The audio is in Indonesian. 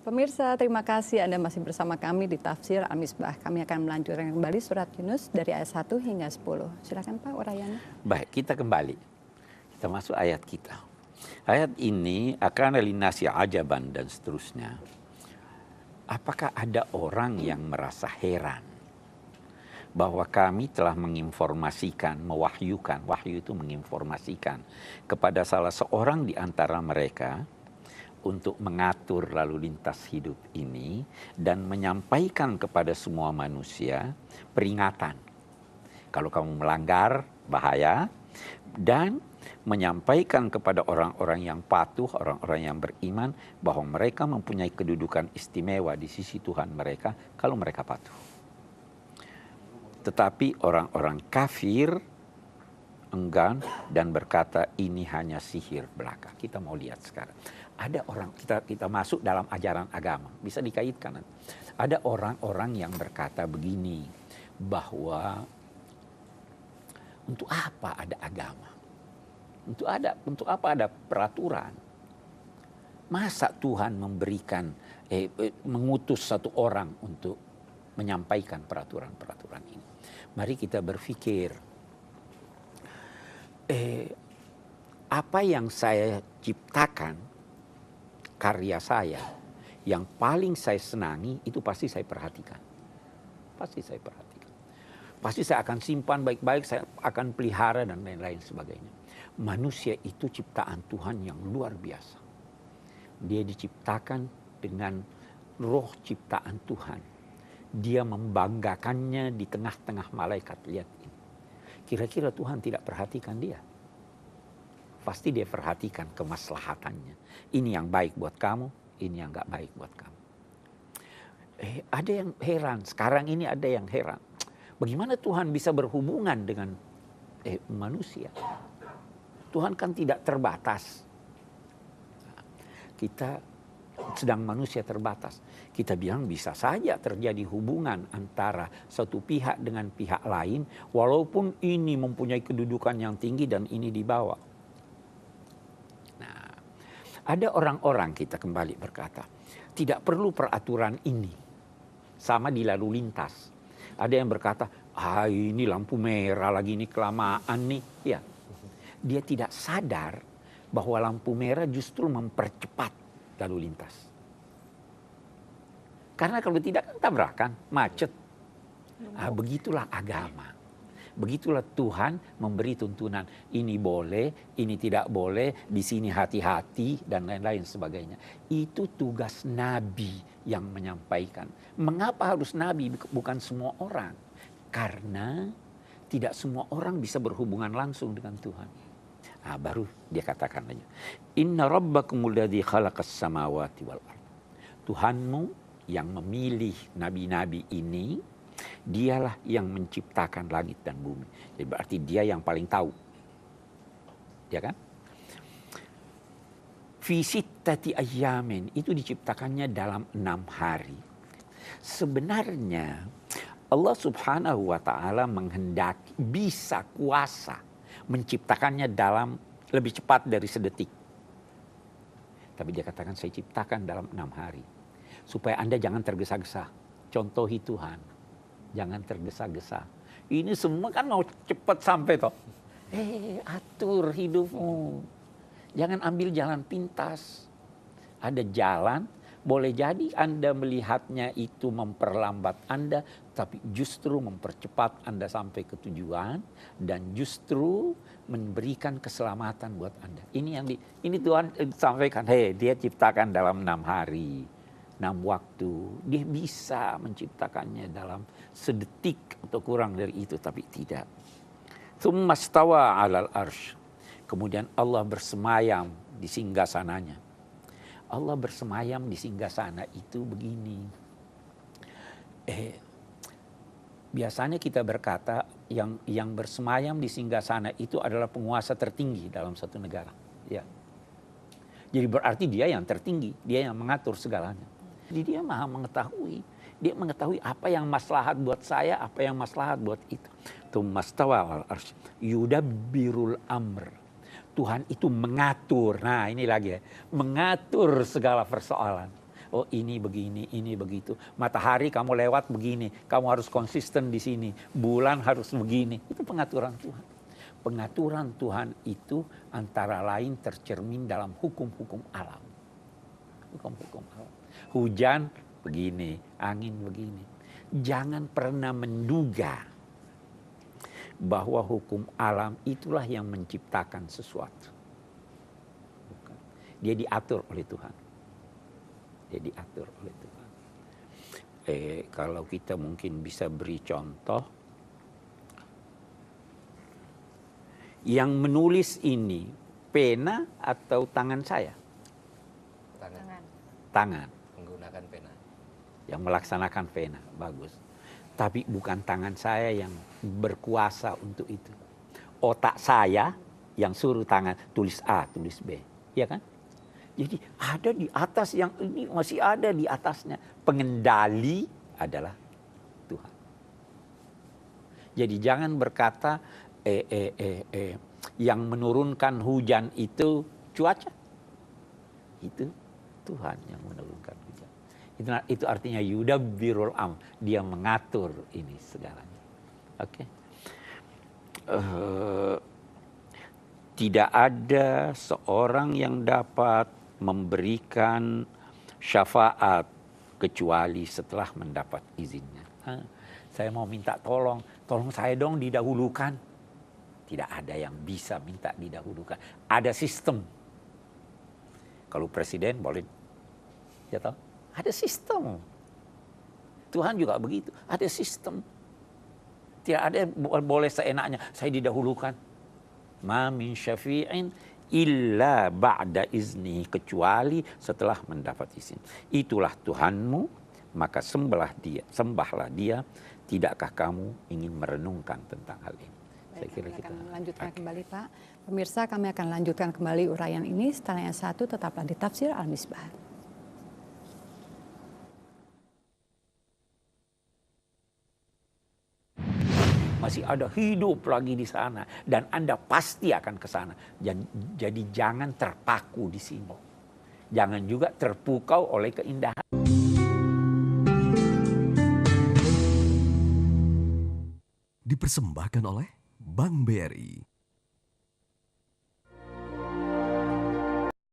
Pemirsa, terima kasih Anda masih bersama kami di Tafsir Al-Misbah. Kami akan melanjutkan kembali surat Yunus dari ayat 1 hingga 10. Silakan Pak urayanya. Baik, kita kembali. Kita masuk ayat kita. Ayat ini akan linasi ajaban dan seterusnya. Apakah ada orang yang merasa heran bahwa kami telah menginformasikan, mewahyukan, wahyu itu menginformasikan kepada salah seorang di antara mereka untuk mengatur lalu lintas hidup ini dan menyampaikan kepada semua manusia peringatan. Kalau kamu melanggar, bahaya, dan menyampaikan kepada orang-orang yang patuh, orang-orang yang beriman, bahwa mereka mempunyai kedudukan istimewa di sisi Tuhan mereka kalau mereka patuh. Tetapi orang-orang kafir enggan dan berkata ini hanya sihir belaka. Kita mau lihat sekarang. Ada orang, kita masuk dalam ajaran agama, bisa dikaitkan. Ada orang-orang yang berkata begini, bahwa untuk apa ada agama? Untuk apa ada peraturan? Masa Tuhan memberikan, mengutus satu orang untuk menyampaikan peraturan-peraturan ini? Mari kita berpikir, apa yang saya ciptakan, karya saya, yang paling saya senangi, itu pasti saya perhatikan. Pasti saya perhatikan. Pasti saya akan simpan baik-baik, saya akan pelihara dan lain-lain sebagainya. Manusia itu ciptaan Tuhan yang luar biasa. Dia diciptakan dengan roh ciptaan Tuhan. Dia membanggakannya di tengah-tengah malaikat. Lihat ini. Kira-kira Tuhan tidak perhatikan dia? Pasti dia perhatikan kemaslahatannya. Ini yang baik buat kamu, ini yang gak baik buat kamu. Ada yang heran, sekarang ini ada yang heran. Bagaimana Tuhan bisa berhubungan dengan manusia? Tuhan kan tidak terbatas. Kita sedang manusia terbatas. Kita bilang bisa saja terjadi hubungan antara satu pihak dengan pihak lain, walaupun ini mempunyai kedudukan yang tinggi dan ini di bawah. Ada orang-orang, kita kembali berkata, tidak perlu peraturan ini. Sama di lalu lintas. Ada yang berkata, ini lampu merah lagi, ini kelamaan nih. Ya, dia tidak sadar bahwa lampu merah justru mempercepat lalu lintas. Karena kalau tidak kan tabrakan, macet. Begitulah agama. Begitulah Tuhan memberi tuntunan. Ini boleh, ini tidak boleh, di sini hati-hati, dan lain-lain sebagainya. Itu tugas Nabi yang menyampaikan. Mengapa harus Nabi, bukan semua orang? Karena tidak semua orang bisa berhubungan langsung dengan Tuhan. Baru dia katakan aja. Inna rabbakumul ladzi khalaqas samawati wal ardh. Tuhanmu yang memilih nabi-nabi ini, dialah yang menciptakan langit dan bumi. Jadi berarti dia yang paling tahu. Ya kan? Fi sittati ayyamin, itu diciptakannya dalam 6 hari. Sebenarnya Allah Subhanahu wa taala menghendaki, bisa kuasa menciptakannya dalam lebih cepat dari sedetik. Tapi dia katakan saya ciptakan dalam 6 hari. Supaya Anda jangan tergesa-gesa. Contohi Tuhan. Jangan tergesa-gesa. Ini semua kan mau cepat sampai toh. Atur hidupmu. Jangan ambil jalan pintas. Ada jalan, boleh jadi Anda melihatnya itu memperlambat Anda, tapi justru mempercepat Anda sampai ke tujuan dan justru memberikan keselamatan buat Anda. Ini Tuhan sampaikan, dia ciptakan dalam 6 hari. 6 waktu, dia bisa menciptakannya dalam sedetik atau kurang dari itu, tapi tidak. Tsumma stawa 'alal arsy. Kemudian Allah bersemayam di singgasananya. Allah bersemayam di singgasana itu begini. Biasanya kita berkata yang bersemayam di singgasana itu adalah penguasa tertinggi dalam satu negara. Ya. Jadi berarti dia yang tertinggi, dia yang mengatur segalanya. Jadi dia maha mengetahui. Dia mengetahui apa yang maslahat buat saya, apa yang maslahat buat itu. Tsummastawa 'alal arsy yudabbirul amr. Tuhan itu mengatur. Nah, ini lagi ya. Mengatur segala persoalan. Oh ini begini, ini begitu. Matahari kamu lewat begini, kamu harus konsisten di sini. Bulan harus begini. Itu pengaturan Tuhan. Pengaturan Tuhan itu antara lain tercermin dalam hukum-hukum alam. Hukum-hukum alam. Hujan begini, angin begini. Jangan pernah menduga bahwa hukum alam itulah yang menciptakan sesuatu. Bukan. Dia diatur oleh Tuhan. Dia diatur oleh Tuhan. Kalau kita mungkin bisa beri contoh, yang menulis ini pena atau tangan saya? Tangan. Tangan. Menggunakan pena. Yang melaksanakan pena, bagus. Tapi bukan tangan saya yang berkuasa untuk itu. Otak saya yang suruh tangan tulis A, tulis B. Ya kan? Jadi ada di atas yang ini, masih ada di atasnya. Pengendali adalah Tuhan. Jadi jangan berkata yang menurunkan hujan itu cuaca. Itu Tuhan yang menurunkan hujan. Itu artinya yudabbirul am, dia mengatur ini segalanya. Oke. Tidak ada seorang yang dapat memberikan syafaat kecuali setelah mendapat izinnya. Saya mau minta tolong saya dong didahulukan. Tidak ada yang bisa minta didahulukan. Ada sistem. Kalau presiden boleh, ya tahu? Ada sistem. Tuhan juga begitu. Ada sistem. Tidak ada yang boleh seenaknya. Saya didahulukan. Ma min syafi'in illa ba'da izni. Kecuali setelah mendapat izin. Itulah Tuhanmu. Maka sembahlah dia. Tidakkah kamu ingin merenungkan tentang hal ini? Baik, kami akan melanjutkan kembali Pak. Pemirsa, kami akan lanjutkan kembali uraian ini. Setelah yang satu tetaplah di Tafsir Al-Misbah. Masih ada hidup lagi di sana. Dan Anda pasti akan ke sana. Jadi jangan terpaku di sini. Jangan juga terpukau oleh keindahan. Dipersembahkan oleh Bank BRI.